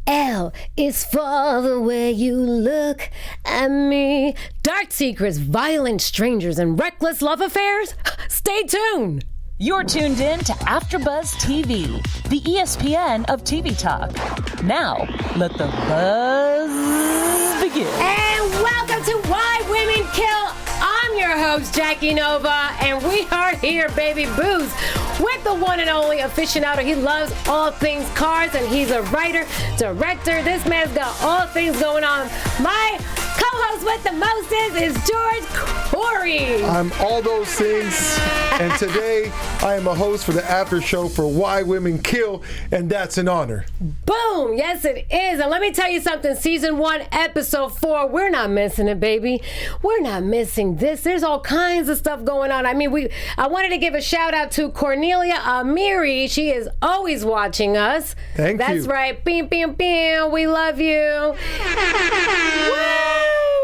L is for the way you look at me. Dark secrets, violent strangers, and reckless love affairs? Stay tuned. You're tuned in to AfterBuzz TV, the ESPN of TV talk. Now, let the buzz begin. And welcome to Why Women Kill. I'm your host, Jackie Nova, and we are here, baby boos, with the one and only aficionado. He loves all things cars, and he's a writer, director. This man's got all things going on. My co-host with the most is George Corey. I'm all those things, and today I am a host for the after show for Why Women Kill, and that's an honor. Boom! Yes, it is. And let me tell you something. Season 1, episode 4, we're not missing it, baby. We're not missing this. There's all kinds of stuff going on. I mean, I wanted to give a shout out to Cornelia Amiri. She is always watching us. Thank you. That's right. Bing, bing, bing. We love you. Woo!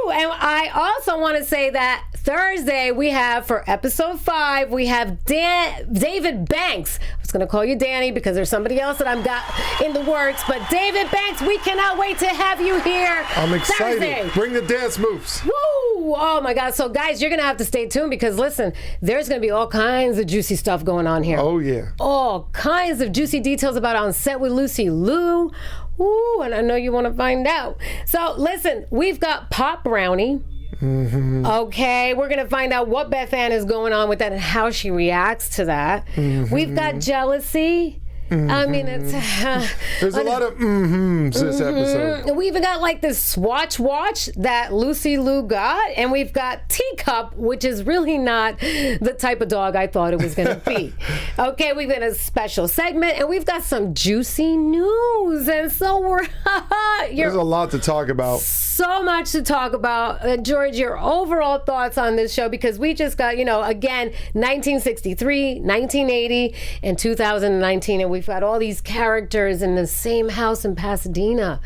And I also want to say that Thursday we have, for episode 5, we have David Banks. I was going to call you Danny because there's somebody else that I've got in the works, but David Banks, we cannot wait to have you here. I'm excited. Thursday. Bring the dance moves. Woo! Oh my God. So guys, you're going to have to stay tuned because listen, there's going to be all kinds of juicy stuff going on here. Oh yeah. All kinds of juicy details about On Set with Lucy Liu. Ooh, and I know you want to find out. So listen, we've got Pop Brownie. Mm-hmm. Okay, we're going to find out what Beth Ann is going on with that and how she reacts to that. Mm-hmm. We've got jealousy. Mm-hmm. I mean, it's there's a lot of this episode. We even got like this Swatch watch that Lucy Liu got, and we've got Teacup, which is really not the type of dog I thought it was going to be. Okay, we've got a special segment, and we've got some juicy news, and so we're there's a lot to talk about. So much to talk about. George, your overall thoughts on this show, because we just got, again, 1963, 1980, and 2019, and we've got all these characters in the same house in Pasadena.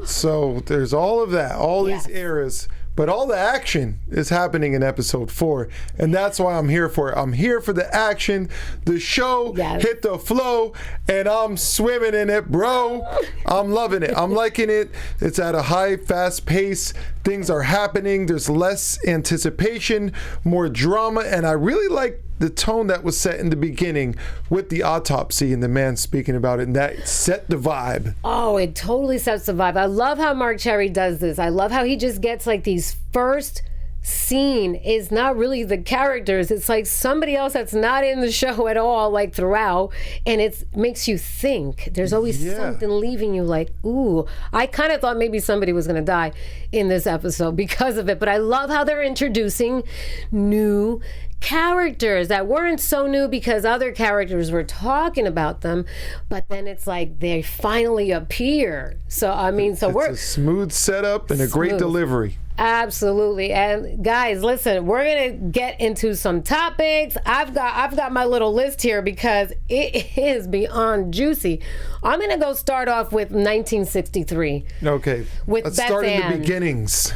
So there's all of that, all these eras, but all the action is happening in episode 4, and that's why I'm here for it. I'm here for the action. The show hit the flow, and I'm swimming in it, bro. I'm loving it. I'm liking it. It's at a high, fast pace. Things are happening. There's less anticipation, more drama, and I really like the tone that was set in the beginning with the autopsy and the man speaking about it, and that set the vibe. Oh, it totally sets the vibe. I love how Mark Cherry does this. I love how he just gets like these first scene is not really the characters. It's like somebody else that's not in the show at all, like throughout, and it makes you think. There's always something leaving you like, ooh. I kind of thought maybe somebody was going to die in this episode because of it, but I love how they're introducing new characters that weren't so new because other characters were talking about them, but then it's like they finally appear. So I mean, so it's a smooth setup and a great delivery. Absolutely. And guys, listen, we're gonna get into some topics. I've got my little list here because it is beyond juicy. I'm gonna go start off with 1963. Okay. Let's start in the beginnings.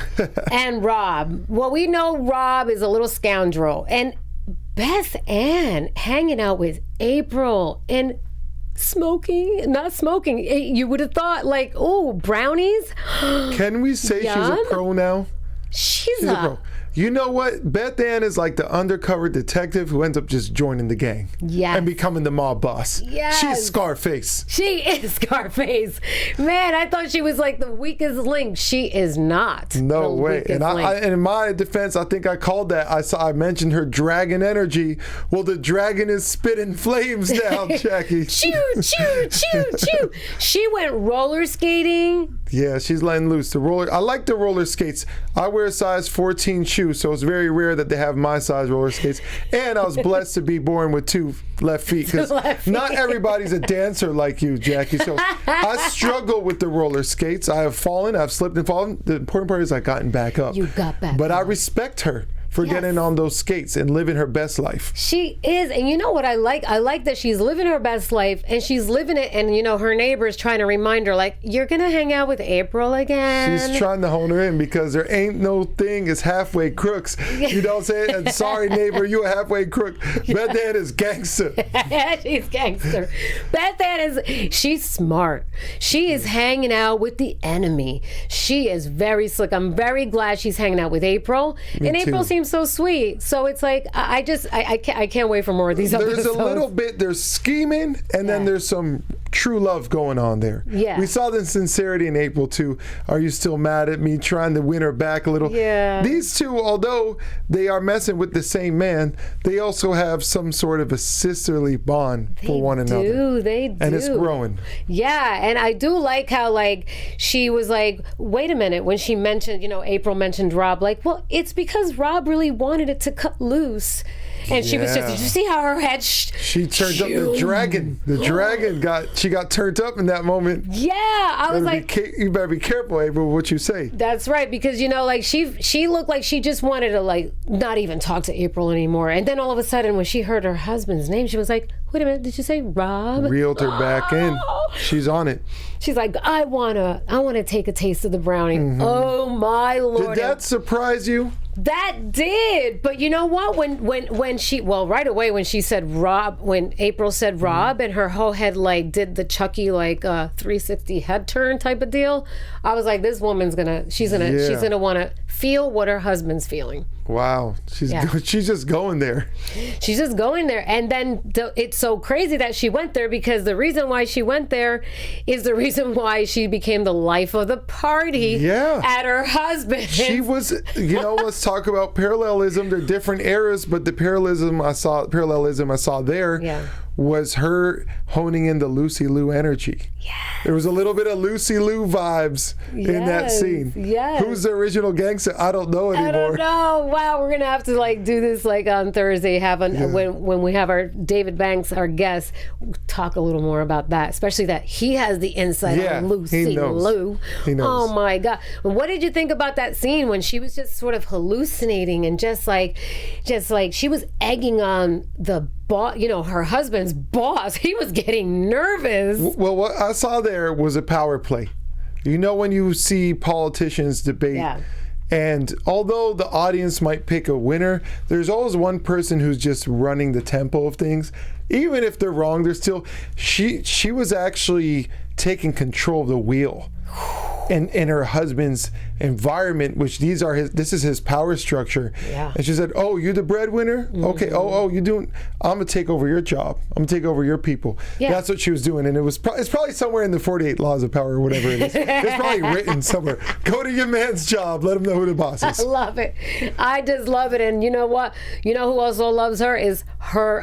And Rob. Well, we know Rob is a little scoundrel, and Beth Ann hanging out with April and not smoking. You would have thought like, oh, brownies. Can we say she's a pro now? She's a pro. You know what? Beth Ann is like the undercover detective who ends up just joining the gang. Yes. And becoming the mob boss. Yes. She's Scarface. She is Scarface. Man, I thought she was like the weakest link. She is not. No way. And in my defense, I think I called that. I mentioned her dragon energy. Well, the dragon is spitting flames now, Jackie. Choo, choo, choo, choo. She went roller skating. Yeah, she's letting loose. I like the roller skates. I wear a size 14 shoe, so it's very rare that they have my size roller skates. And I was blessed to be born with 2 left feet, because not everybody's a dancer like you, Jackie. So I struggle with the roller skates. I have fallen. I've slipped and fallen. The important part is I've gotten back up. You got back But up. I respect her for getting on those skates and living her best life. She is. And you know what I like? I like that she's living her best life and she's living it. And, you know, her neighbor's trying to remind her, like, you're going to hang out with April again. She's trying to hone her in because there ain't no thing as halfway crooks. You know what I'm saying? And sorry, neighbor, you a halfway crook. Beth Ann is gangster. She's gangster. Beth Ann she's smart. She is hanging out with the enemy. She is very slick. I'm very glad she's hanging out with April. And April seems so sweet. So it's like, I can't wait for more of these episodes. There's a little bit, there's scheming, and then there's some true love going on there. Yeah. We saw the sincerity in April too. Are you still mad at me, trying to win her back a little? Yeah. These two, although they are messing with the same man, they also have some sort of a sisterly bond for one another. They do. And it's growing. Yeah, and I do like how, like, she was like, wait a minute, when she mentioned, you know, April mentioned Rob, like, well, it's because Rob really wanted it to cut loose. And she was just, did you see how her head she turned up the dragon. The dragon got turned up in that moment. Yeah, I was like, you better be careful, April, what you say. That's right, because, you know, like, she looked like she just wanted to, like, not even talk to April anymore. And then all of a sudden, when she heard her husband's name, she was like, wait a minute, did you say Rob? Reeled her back in. She's on it. She's like, I wanna take a taste of the brownie. Mm-hmm. Oh my Lord. Did that surprise you? That did, but you know what? When she, well, right away when she said Rob, when April said Rob, and her whole head like did the Chucky like 360 head turn type of deal, I was like, this woman's she's gonna want to feel what her husband's feeling. Wow, she's just going there. She's just going there, and then it's so crazy that she went there, because the reason why she went there is the reason why she became the life of the party at her husband. She was, you know, let's talk about parallelism. They're different eras, but the parallelism I saw there was her honing in the Lucy Liu energy. Yes. There was a little bit of Lucy Liu vibes in that scene. Yes. Who's the original gangster? I don't know anymore. I don't know. Wow, we're gonna have to like do this like on Thursday. When we have our David Banks, our guest, talk a little more about that, especially that he has the insight on Lucy Liu. He knows. Oh my God! What did you think about that scene when she was just sort of hallucinating and just like she was egging on the boss, you know, her husband's boss? He was getting nervous. Well, what I saw there was a power play. You know, when you see politicians debate, and although the audience might pick a winner, there's always one person who's just running the tempo of things. Even if they're wrong, they're still, she was actually taking control of the wheel. In her husband's environment, which this is his power structure. Yeah. And she said, "Oh, you're the breadwinner? Mm-hmm. Okay. Oh, I'm gonna take over your job. I'm gonna take over your people." Yeah. That's what she was doing, and it's probably somewhere in the 48 Laws of Power or whatever it is. It's probably written somewhere. Go to your man's job. Let him know who the boss is. I love it. I just love it. And you know what? You know who also loves her is her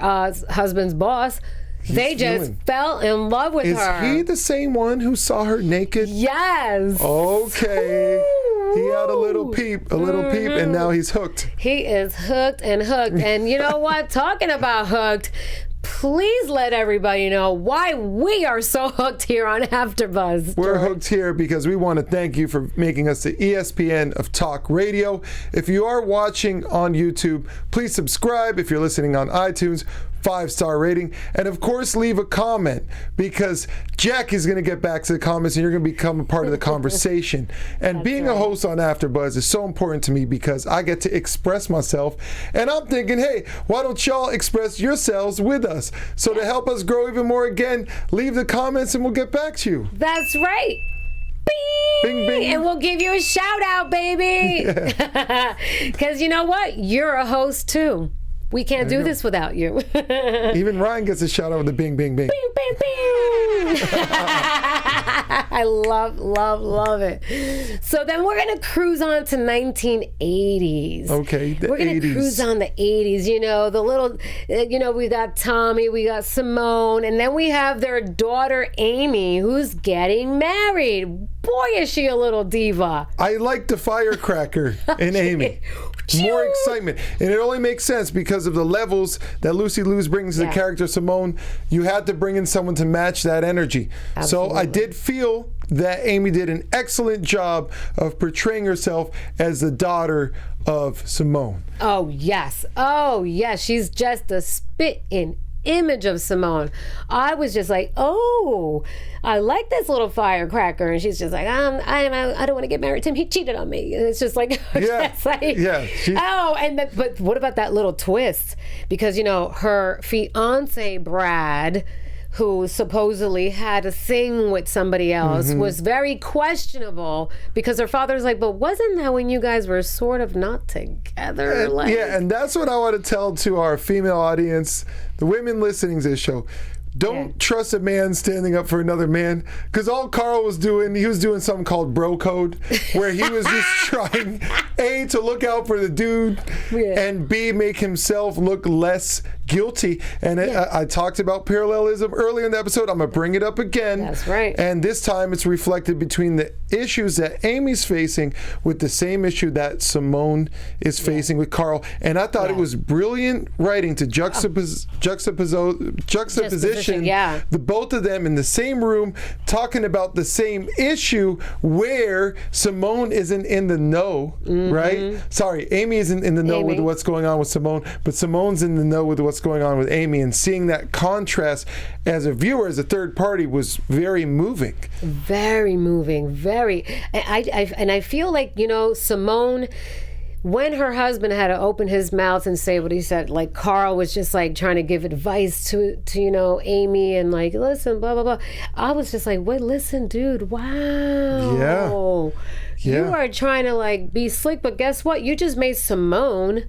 husband's boss. They just fell in love with her. Is he the same one who saw her naked? Yes. Okay. Ooh. He had a little peep, and now he's hooked. He is hooked and hooked. And you know what? Talking about hooked, please let everybody know why we are so hooked here on AfterBuzz. We're hooked here because we want to thank you for making us the ESPN of talk radio. If you are watching on YouTube, please subscribe. If you're listening on iTunes, 5-star rating, and of course leave a comment, because Jack is going to get back to the comments and you're going to become a part of the conversation. And being a host on AfterBuzz is so important to me because I get to express myself, and I'm thinking, hey, why don't y'all express yourselves with us? So to help us grow even more, again, leave the comments and we'll get back to you. That's right. Bing, bing. And we'll give you a shout out, baby. Because you know what? You're a host too. We can't do this without you. Even Ryan gets a shout out with the bing, bing, bing. Bing, bing, bing. I love it. So then we're going to cruise on to 1980s. Okay, we're going to cruise on the 80s. You know, the little, we got Tommy, we got Simone, and then we have their daughter, Amy, who's getting married. Boy, is she a little diva. I like the firecracker in Amy. More excitement. And it only makes sense because of the levels that Lucy Liu brings to the character Simone. You had to bring in someone to match that energy. Absolutely. So I did feel that Amy did an excellent job of portraying herself as the daughter of Simone. Oh, yes. Oh, yes. She's just a spit-in image of Simone. I was just like, oh, I like this little firecracker. And she's just like, I don't want to get married to him. He cheated on me. And it's just like, but what about that little twist? Because, you know, her fiance, Brad, who supposedly had a thing with somebody else, was very questionable because her father's like, but wasn't that when you guys were sort of not together? And that's what I want to tell to our female audience, the women listening to this show. Don't trust a man standing up for another man, because all Carl was doing, he was doing something called bro code, where he was just trying, A, to look out for the dude, and B, make himself look less guilty. And I talked about parallelism earlier in the episode. I'm going to bring it up again. That's right. And this time it's reflected between the issues that Amy's facing with the same issue that Simone is facing with Carl. And I thought it was brilliant writing to juxtaposition the both of them in the same room talking about the same issue, where Simone isn't in the know, right? Sorry, Amy isn't in the know with what's going on with Simone, but Simone's in the know with what's going on with Amy, and seeing that contrast as a viewer, as a third party, was very moving. Very moving, very. And I feel like, you know, Simone, when her husband had to open his mouth and say what he said, like Carl was just like trying to give advice to you know, Amy, and like, listen, blah, blah, blah. I was just like, wait, listen, dude, wow. You are trying to like be slick, but guess what? You just made Simone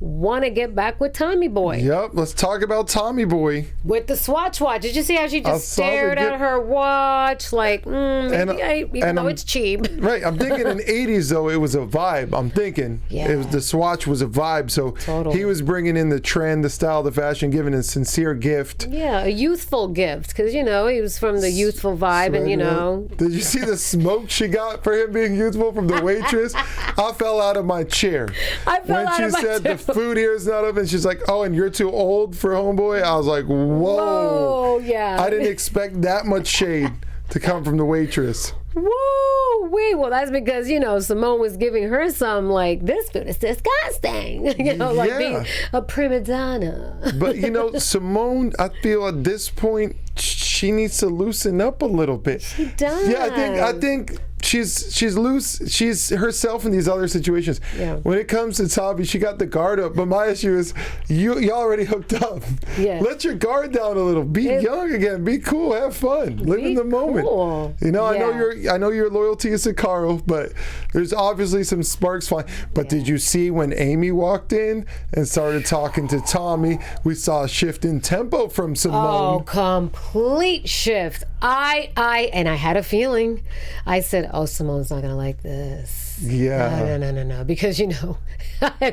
want to get back with Tommy Boy. Yep, let's talk about Tommy Boy. With the Swatch watch. Did you see how she just stared at her watch? Like, even though it's cheap. Right, I'm thinking in the 80s, though, it was a vibe. I'm thinking it was, the Swatch was a vibe. So he was bringing in the trend, the style, the fashion, giving a sincere gift. Yeah, a youthful gift. Because, you know, he was from the youthful vibe, and, you know. Did you see the smoke she got for him being youthful from the waitress? I fell out of my chair. When she said the food here is not open, she's like, oh, and you're too old for homeboy? I was like, whoa. Yeah. I didn't expect that much shade to come from the waitress. Whoa, wait. Well, that's because, you know, Simone was giving her some, like, this food is disgusting. You know, like being a prima donna. But, you know, Simone, I feel at this point, she needs to loosen up a little bit. She does. Yeah, I think she's loose. She's herself in these other situations. Yeah. When it comes to Tommy, she got the guard up. But my issue is, you already hooked up. Yeah. Let your guard down a little. Be young again. Be cool. Have fun. Live in the moment. Cool. You know, I know your loyalty is to Carl, but there's obviously some sparks flying. But did you see when Amy walked in and started talking to Tommy? We saw a shift in tempo from Simone. Oh, complete shift. And I had a feeling. I said, oh, Simone's not gonna like this. Yeah. No. Because, you know,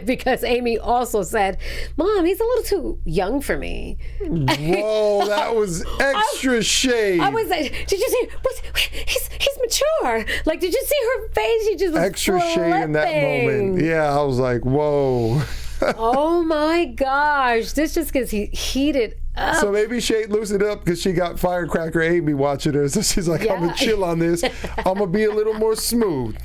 because Amy also said, Mom, he's a little too young for me. Whoa, that was extra shade. I was like, did you see? He's mature. Like, did you see her face? She just was extra shade in that moment. Yeah, I was like, whoa. Oh my gosh, this just gets heated up. So maybe Shade loosened up because she got Firecracker Amy watching her. So she's like, I'm gonna chill on this. I'm gonna be a little more smooth.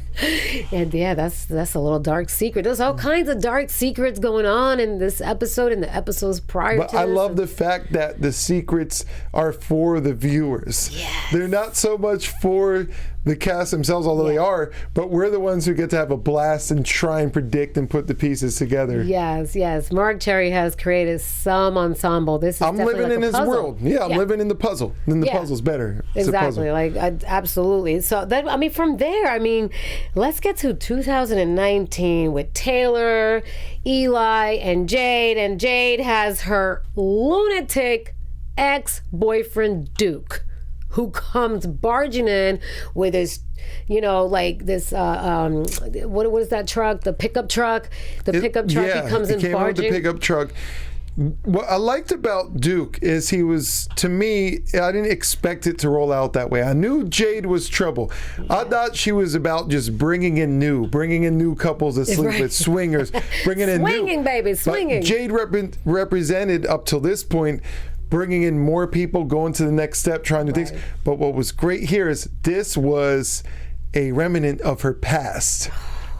And that's a little dark secret. There's all kinds of dark secrets going on in this episode and the episodes prior to this. I love the fact that the secrets are for the viewers. Yes. They're not so much for the cast themselves, although they are, but we're the ones who get to have a blast and try and predict and put the pieces together. Yes. Mark Cherry has created some ensemble. This is I'm living like in his puzzle. world. Yeah, I'm living in the puzzle. Then the puzzle's better. It's exactly. Absolutely. So that, from there, let's get to 2019 with Taylor, Eli, and Jade. And Jade has her lunatic ex-boyfriend Duke, who comes barging in with his, this, what is that truck? The pickup truck? He comes in barging. With the pickup truck. What I liked about Duke is he was, to me, I didn't expect it to roll out that way. I knew Jade was trouble. I thought she was about just bringing in new couples to sleep with, swingers, bringing in swinging, new. Baby, swinging. But Jade represented, up till this point, bringing in more people, going to the next step, trying to do things. But what was great here is this was a remnant of her past.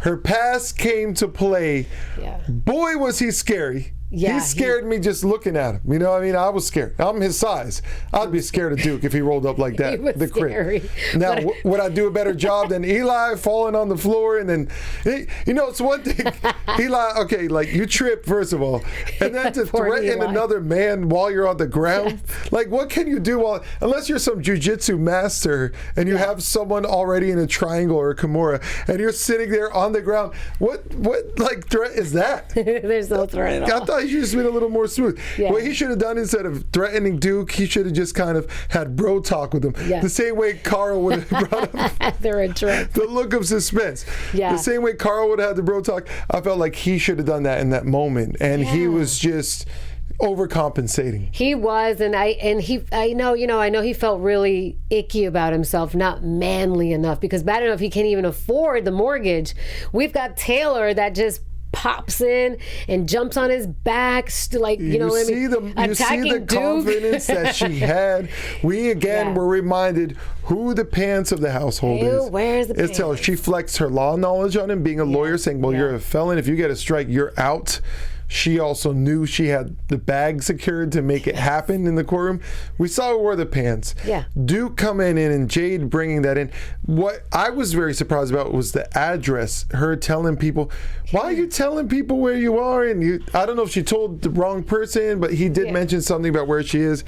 Her past came to play. Yeah. Boy, was he scary. Yeah, he scared me just looking at him. You know what I mean? I was scared. I'm his size. I'd be scared of Duke if he rolled up like that. He was the scary. Crib. Now, would I do a better job than Eli falling on the floor? And then, you know, it's one thing. Eli, okay, like you trip, first of all. And then to threaten another man while you're on the ground. Yes. Like, what can you do unless you're some jiu-jitsu master and you have someone already in a triangle or a kimura and you're sitting there on the ground. What like threat is that? There's no threat at all. I thought he should have been a little more smooth. Yeah. What he should have done, instead of threatening Duke, he should have just kind of had bro talk with him. Yeah. The same way Carl would have brought up the look of suspense. Yeah. The same way Carl would have had the bro talk. I felt like he should have done that in that moment. And he was just overcompensating. He was, I know he felt really icky about himself, not manly enough, because bad enough he can't even afford the mortgage. We've got Taylor that just pops in and jumps on his back, like you know what I mean? You see the confidence that she had. We again were reminded who the pants of the household is. Where's the pants? It's Taylor. She flexed her law knowledge on him, being a lawyer, saying, "Well, you're a felon. If you get a strike, you're out." She also knew she had the bag secured to make it happen in the courtroom. We saw her wear the pants. Yeah. Duke coming in and Jade bringing that in. What I was very surprised about was the address. Her telling people, why are you telling people where you are? And I don't know if she told the wrong person, but he did mention something about where she is.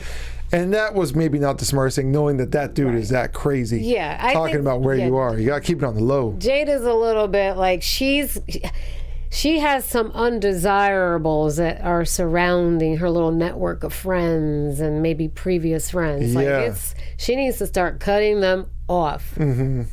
And that was maybe not the smartest thing, knowing that dude is that crazy. Yeah. Talking about where you are. You got to keep it on the low. Jade is a little bit like she has some undesirables that are surrounding her little network of friends and maybe previous friends. Like she needs to start cutting them off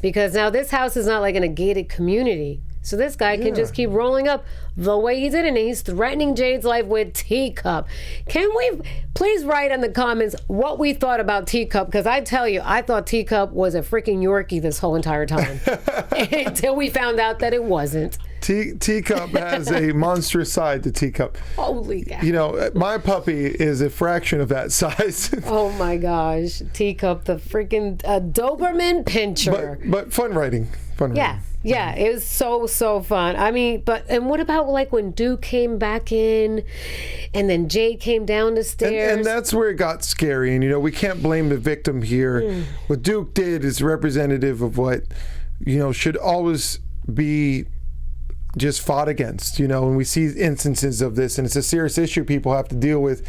because now this house is not like in a gated community. So this guy can just keep rolling up the way he did, and he's threatening Jade's life with Teacup. Can we please write in the comments what we thought about Teacup? Because I tell you, I thought Teacup was a freaking Yorkie this whole entire time until we found out that it wasn't. Teacup has a monstrous side to Teacup. Holy cow. You know, my puppy is a fraction of that size. Oh my gosh. Teacup, the freaking Doberman pincher. But fun writing. Yeah, it was so fun. I mean, and what about like when Duke came back in and then Jade came down the stairs? And that's where it got scary. And, you know, we can't blame the victim here. What Duke did is representative of what, you know, should always be just fought against, you know, and we see instances of this, and it's a serious issue people have to deal with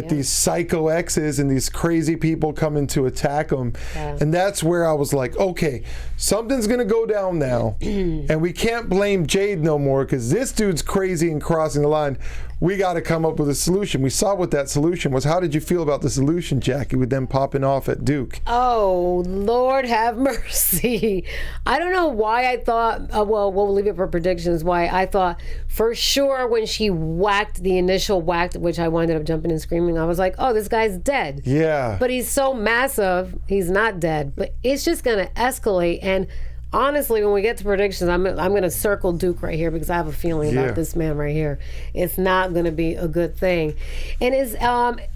these psycho exes and these crazy people coming to attack them. And that's where I was like, okay, something's gonna go down now and we can't blame Jade no more because this dude's crazy and crossing the line. We got to come up with a solution. We saw what that solution was. How did you feel about the solution, Jackie, with them popping off at Duke? Oh, Lord have mercy. I don't know why I thought, well, we'll leave it for predictions, why I thought for sure when she whacked the initial whack, which I wound up jumping and screaming, I was like, oh, this guy's dead. Yeah. But he's so massive, he's not dead. But it's just going to escalate. And honestly, when we get to predictions, I'm going to circle Duke right here because I have a feeling about this man right here. It's not going to be a good thing. And is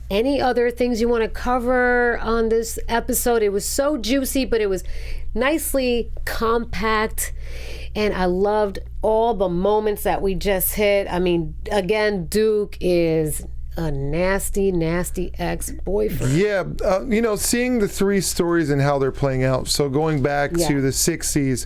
any other things you want to cover on this episode? It was so juicy, but it was nicely compact. And I loved all the moments that we just hit. I mean, again, Duke is a nasty ex-boyfriend. Yeah, you know, seeing the three stories and how they're playing out. So going back to the 60s,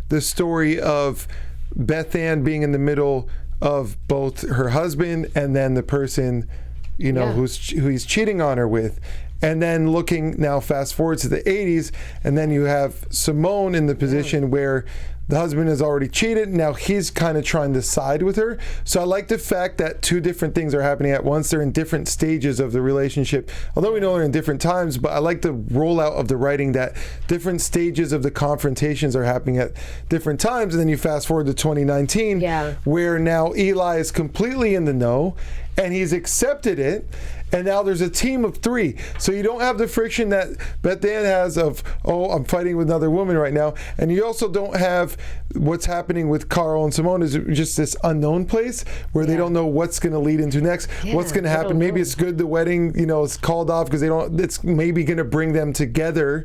the story of Beth Ann being in the middle of both her husband and then the person, you know, who he's cheating on her with. And then looking now, fast forward to the 80s, and then you have Simone in the position where the husband has already cheated. Now he's kind of trying to side with her. So I like the fact that two different things are happening at once. They're in different stages of the relationship. Although we know they're in different times, but I like the rollout of the writing that different stages of the confrontations are happening at different times. And then you fast forward to 2019, where now Eli is completely in the know. and he's accepted it. And now there's a team of 3. So you don't have the friction that Beth Ann has of, oh, I'm fighting with another woman right now. And you also don't have what's happening with Carl and Simone is just this unknown place where they don't know what's going to lead into next, what's going to happen. Maybe it's good the wedding, is called off because it's maybe going to bring them together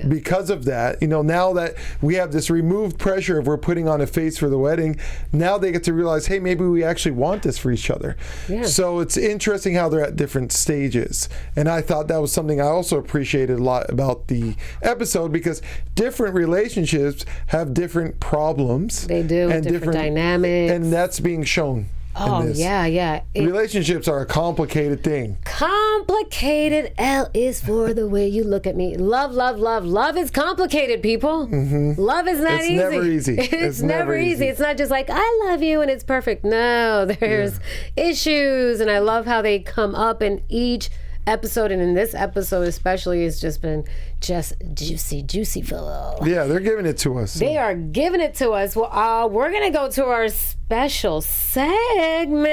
because of that. Now that we have this removed pressure of we're putting on a face for the wedding, now they get to realize, hey, maybe we actually want this for each other. Yeah. So it's interesting how they're at different stages, and I thought that was something I also appreciated a lot about the episode, because different relationships have different problems. They do, and different dynamics, and that's being shown. Oh, yeah. Relationships are a complicated thing. Complicated. L is for the way you look at me. Love, love, love. Love is complicated, people. Mm-hmm. Love is not easy. It's never easy. It's never easy. It's not just like, I love you and it's perfect. No, there's issues, and I love how they come up in each episode, and in this episode especially, it's just been juicy filler. Yeah, they're giving it to us. They are giving it to us. Well, we're gonna go to our special segment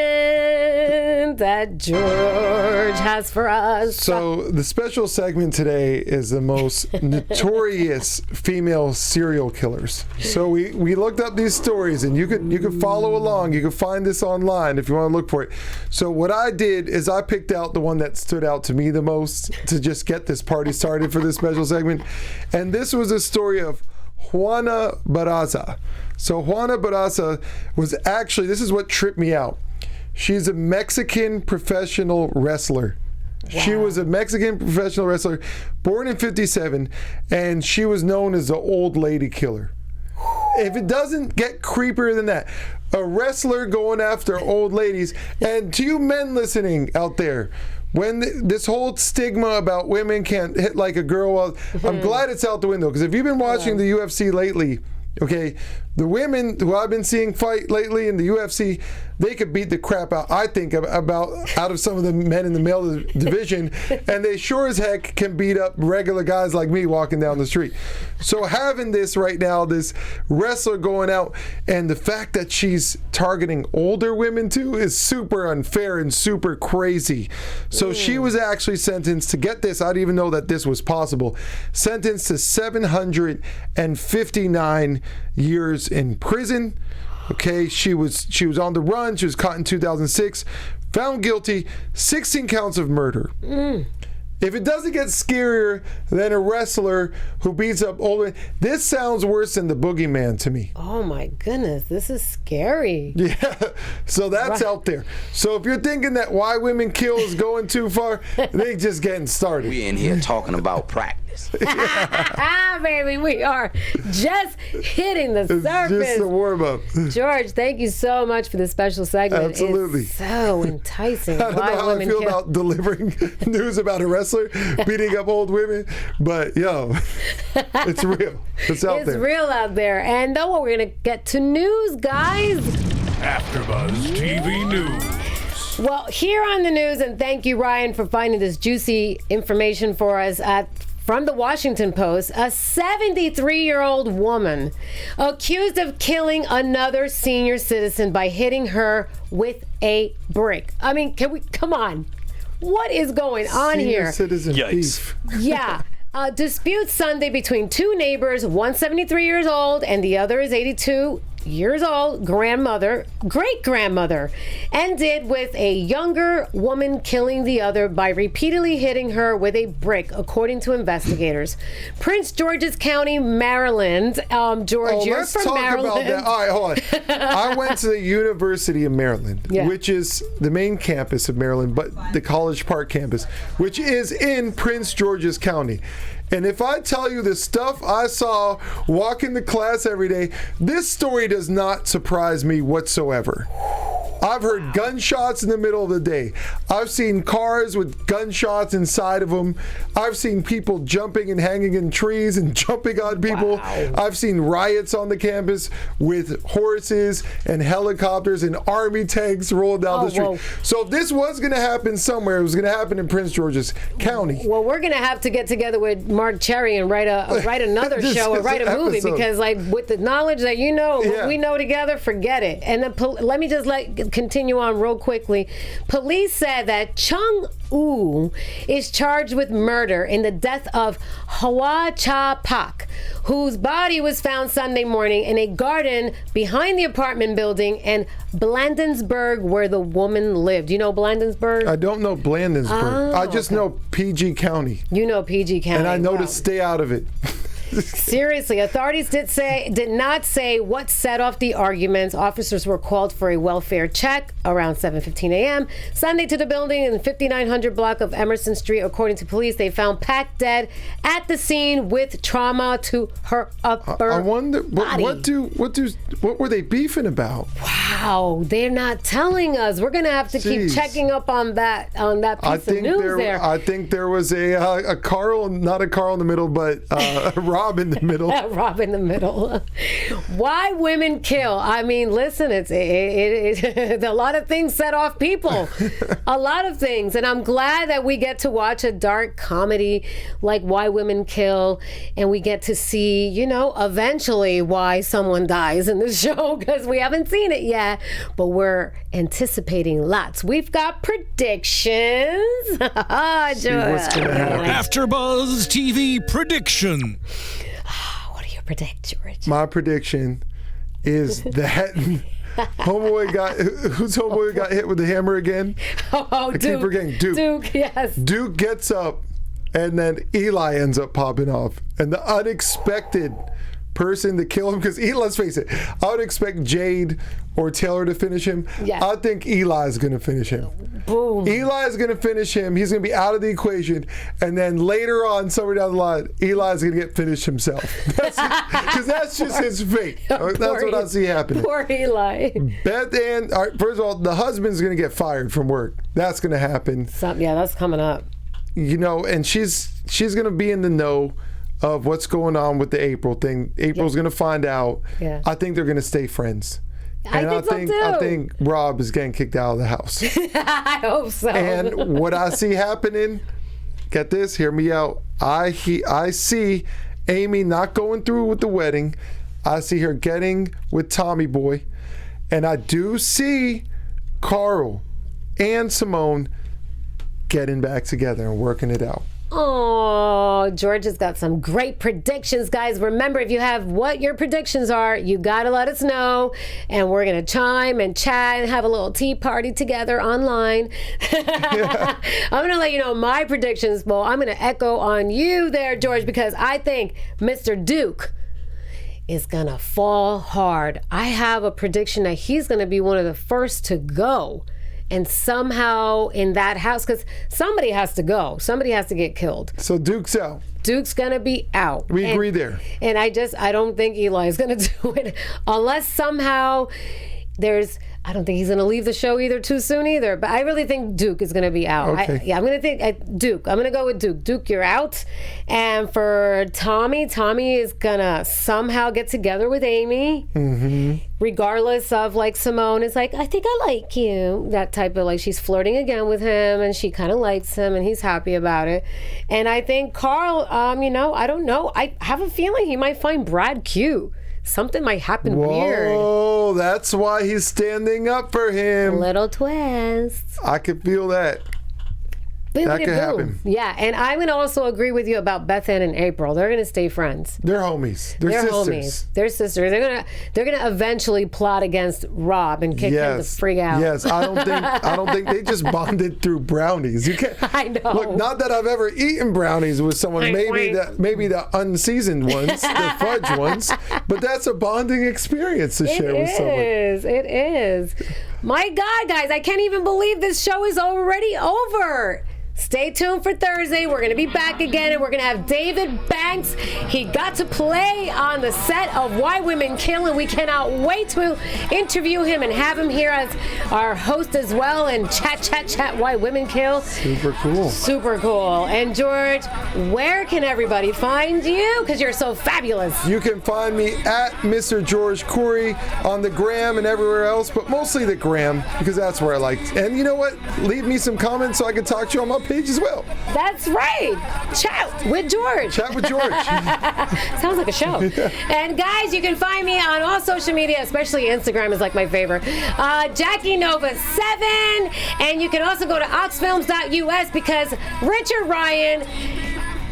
that George has for us. So the special segment today is the most notorious female serial killers. So we looked up these stories, and you could follow along. You can find this online if you want to look for it. So what I did is I picked out the one that stood out to me the most to just get this party started for this special segment. And this was a story of Juana Barraza. So Juana Barraza was actually, this is what tripped me out. She's a Mexican professional wrestler. Wow. She was a Mexican professional wrestler, born in 1957, and she was known as the old lady killer. If it doesn't get creepier than that, a wrestler going after old ladies. And to you men listening out there, when this whole stigma about women can't hit like a girl, I'm glad it's out the window, because if you've been watching the UFC lately, okay, the women who I've been seeing fight lately in the UFC, they could beat the crap out, I think, out of some of the men in the male division, and they sure as heck can beat up regular guys like me walking down the street. So having this right now, this wrestler going out, and the fact that she's targeting older women too is super unfair and super crazy. So she was actually sentenced to, get this, I didn't even know that this was possible, sentenced to 759 years in prison. Okay, she was on the run. She was caught in 2006, found guilty, 16 counts of murder. If it doesn't get scarier than a wrestler who beats up older, this sounds worse than the boogeyman to me. Oh my goodness, this is scary. Yeah, so that's out there. So if you're thinking that Why Women Kill is going too far, they just getting started. We in here talking about practice. Baby, we are just hitting the surface. Just a warm-up. George, thank you so much for this special segment. Absolutely. It's so enticing. I don't know how I feel about delivering news about a wrestler beating up old women, but yo, it's real. It's out there. It's real out there. And though we're going to get to news, guys. AfterBuzz TV News. Well, here on the news, and thank you, Ryan, for finding this juicy information for us from the Washington Post. A 73-year-old woman accused of killing another senior citizen by hitting her with a brick. I mean, come on. What is going on here? Citizen beef. Yeah. A dispute Sunday between two neighbors, one 73 years old and the other is 82 years old, great-grandmother, ended with a younger woman killing the other by repeatedly hitting her with a brick, according to investigators. Prince George's County, Maryland. George, you're from Maryland. About that. All right, hold on. I went to the University of Maryland, which is the main campus of Maryland, but the College Park campus, which is in Prince George's County. And if I tell you the stuff I saw walking to class every day, this story does not surprise me whatsoever. I've heard gunshots in the middle of the day. I've seen cars with gunshots inside of them. I've seen people jumping and hanging in trees and jumping on people. Wow. I've seen riots on the campus with horses and helicopters and army tanks rolling down the street. Whoa. So if this was going to happen somewhere, it was going to happen in Prince George's County. Well, we're going to have to get together with Mark Cherry and write another show or write a movie episode. Because, like, with the knowledge that you know, what we know together, forget it. And let me just continue on real quickly. Police said that Chung Woo is charged with murder in the death of Hwa Cha Pak, whose body was found Sunday morning in a garden behind the apartment building in Blandensburg, where the woman lived. You know Blandensburg? I don't know Blandensburg. I just know PG County. You know PG County. And I know to stay out of it. Seriously, authorities did not say what set off the arguments. Officers were called for a welfare check around 7:15 a.m. Sunday to the building in the 5900 block of Emerson Street. According to police, they found Pak dead at the scene with trauma to her upper I wonder body. what were they beefing about? Wow, they're not telling us. We're gonna have to keep checking up on that piece of news there. I think there was a Carl, not a Carl in the middle, but Rob in the middle. Rob in the middle. Why women kill? I mean, listen, it's a lot of things set off people. A lot of things. And I'm glad that we get to watch a dark comedy like Why Women Kill, and we get to see, eventually why someone dies in the show, because we haven't seen it yet, but we're anticipating lots. We've got predictions. See what's gonna happen. AfterBuzz TV prediction. What do you predict, George? My prediction is that homeboy got hit with the hammer again. I keep forgetting Duke. Duke, yes. Duke gets up, and then Eli ends up popping off, and the unexpected person to kill him, because let's face it, I would expect Jade or Taylor to finish him. Yeah. I think Eli's going to finish him. Boom. Eli's going to finish him. He's going to be out of the equation. And then later on, somewhere down the line, Eli's going to get finished himself. Because that's just his fate. That's what I see happening. Poor Eli. Beth Ann, all right, first of all, the husband's going to get fired from work. That's going to happen. Yeah, that's coming up. And she's going to be in the know of what's going on with the April thing. April's going to find out. Yeah. I think they're going to stay friends. I think Rob is getting kicked out of the house. I hope so. And what I see happening, get this, hear me out. I see Amy not going through with the wedding. I see her getting with Tommy Boy. And I do see Carl and Simone getting back together and working it out. Oh, George has got some great predictions, guys. Remember, if you have what your predictions are, you got to let us know. And we're going to chime and chat and have a little tea party together online. I'm going to let you know my predictions, Bo. I'm going to echo on you there, George, because I think Mr. Duke is going to fall hard. I have a prediction that he's going to be one of the first to go. And somehow in that house, because somebody has to go. Somebody has to get killed. So Duke's out. Duke's going to be out. We agree there. And I don't think Eli is going to do it unless somehow I don't think he's going to leave the show either too soon either. But I really think Duke is going to be out. Okay. I'm going to think Duke. I'm going to go with Duke. Duke, you're out. And for Tommy is going to somehow get together with Amy. Mm-hmm. Regardless of Simone is like, I think I like you. That type of she's flirting again with him and she kind of likes him and he's happy about it. And I think Carl, I don't know. I have a feeling he might find Brad cute. Something might happen weird. Oh, that's why he's standing up for him. Little twist. I could feel that. That could happen. Yeah, and I'm going to also agree with you about Beth Ann and April. They're going to stay friends. They're homies. They're sisters. Homies. They're sisters. They're gonna eventually plot against Rob and kick him to freak out. Yes, I don't think they just bonded through brownies. You can't. I know. Look, not that I've ever eaten brownies with someone. Maybe the unseasoned ones, the fudge ones. But that's a bonding experience to share with someone. It is. My God, guys, I can't even believe this show is already over. Stay tuned for Thursday. We're going to be back again, and we're going to have David Banks. He got to play on the set of Why Women Kill, and we cannot wait to interview him and have him here as our host as well, and chat Why Women Kill. Super cool. And George, where can everybody find you? Because you're so fabulous. You can find me at Mr. George Corey on the gram and everywhere else, but mostly the gram, because that's where I like. And you know what? Leave me some comments so I can talk to you on my page as well. That's right. Chat with George. Chat with George. Sounds like a show. And guys, you can find me on all social media, especially Instagram is like my favorite. Jackie Nova 7. And you can also go to oxfilms.us because Richard Ryan,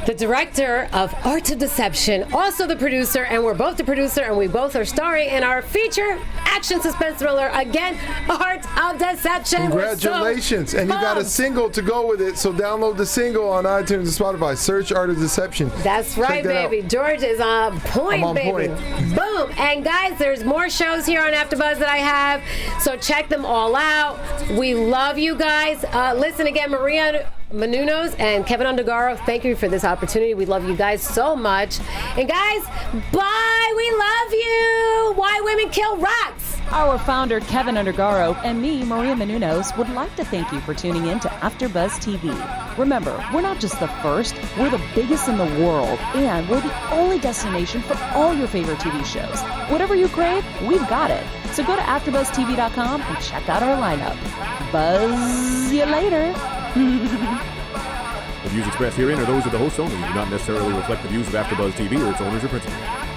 the director of Art of Deception, also the producer, and we're both the producer, and we both are starring in our feature action suspense thriller, again, Art of Deception. Congratulations. And you got a single to go with it, so download the single on iTunes and Spotify. Search Art of Deception. That's right, baby. George is on point, I'm on baby. point. Boom. And guys, there's more shows here on AfterBuzz that I have, so check them all out. We love you guys. Listen again, Maria Menounos and Keven Undergaro, thank you for this opportunity. We love you guys so much. And guys, bye. We love you. Why Women Kill Rats. Our founder, Keven Undergaro, and me, Maria Menounos, would like to thank you for tuning in to AfterBuzz TV. Remember, we're not just the first, we're the biggest in the world, and we're the only destination for all your favorite TV shows. Whatever you crave, we've got it. So go to AfterBuzzTV.com and check out our lineup. Buzz you later. The views expressed herein are those of the hosts only and do not necessarily reflect the views of AfterBuzz TV or its owners or principals.